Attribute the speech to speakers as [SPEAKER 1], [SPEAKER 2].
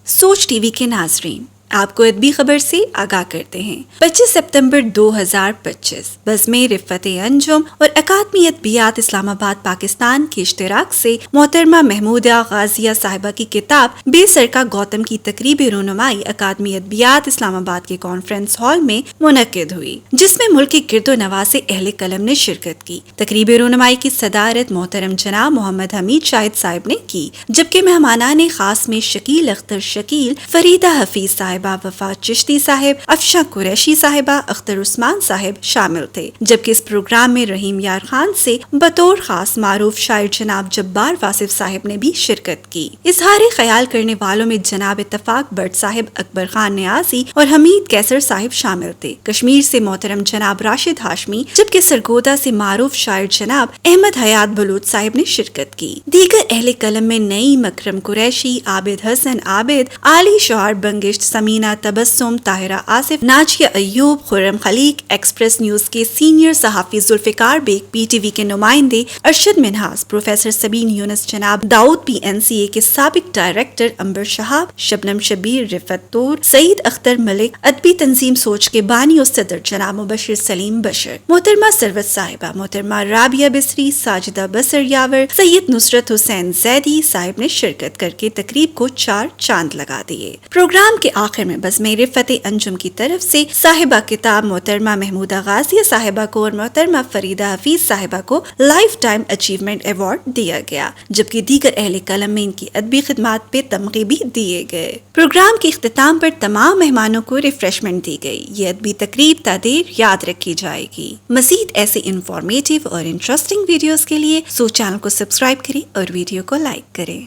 [SPEAKER 1] سوچ T V کے ناظرین، آپ کو ادبی خبر سے آگاہ کرتے ہیں۔ 25 ستمبر 2025 بزم رفت انجم اور اکادمی ادبیات اسلام آباد پاکستان کے اشتراک سے محترمہ محمودہ غازیہ صاحبہ کی کتاب بے سرکہ گوتم کی تقریب رونمائی اکادمی ادبیات اسلام آباد کے کانفرنس ہال میں منعقد ہوئی، جس میں ملک کے گرد و نواح سے اہل قلم نے شرکت کی۔ تقریب رونمائی کی صدارت محترم جناب محمد حمید شاہد صاحب نے کی، جبکہ مہمانان خاص میں شکیل اختر شکیل، فریدہ حفیظ صاحبہ، وفا چشتی صاحب، افشاں قریشی صاحبہ، اختر عثمان صاحب شامل تھے، جبکہ اس پروگرام میں رحیم یار خان سے بطور خاص معروف شاعر جناب جبار واصف صاحب نے بھی شرکت کی۔ اظہار خیال کرنے والوں میں جناب اتفاق بٹ صاحب، اکبر خان نیازی اور حمید کیسر صاحب شامل تھے۔ کشمیر سے محترم جناب راشد ہاشمی، جبکہ سرگودا سے معروف شاعر جناب احمد حیات بلوچ صاحب نے شرکت کی۔ دیگر اہل قلم میں نعیم اکرم قریشی، عابد حسن عابد، علی شعار بنگشت، سمینہ تبسم، طاہرہ آصف، ناجیہ ایوب، خرم خلیق، ایکسپریس نیوز کے سینئر صحافی Zulfiqar Baig, P T V کے نمائندے ارشد منہاس، پروفیسر سبین یونس، جناب داؤد پی این سی اے کے سابق ڈائریکٹر امبر شہاب، شبنم شبیر، رفت طور، سعید اختر ملک، ادبی تنظیم سوچ کے بانی و صدر جناب مبشر سلیم بشر، محترمہ ثروت صاحبہ، محترمہ رابعہ بصری، ساجدہ بصر یاور، سید نصرت حسین زیدی صاحب نے شرکت کر کے تقریب کو 4 چاند لگا دیے۔ پروگرام کے آخر میں بزم رفت انجم کی طرف سے صاحبہ کتاب محترمہ محمودہ غازیہ صاحبہ کو اور محترمہ فریدہ حفیظ صاحبہ کو لائف ٹائم اچیومنٹ ایوارڈ دیا گیا، جبکہ دیگر اہل قلم میں ان کی ادبی خدمات پہ تمغے بھی دیے گئے۔ پروگرام کے اختتام پر تمام مہمانوں کو ریفریشمنٹ دی گئی۔ یہ ادبی تقریب تا دیر یاد رکھی جائے گی۔ مزید ایسے انفارمیٹیو اور انٹرسٹنگ ویڈیوز کے لیے سوچ چینل کو سبسکرائب کریں اور ویڈیو کو لائک کریں۔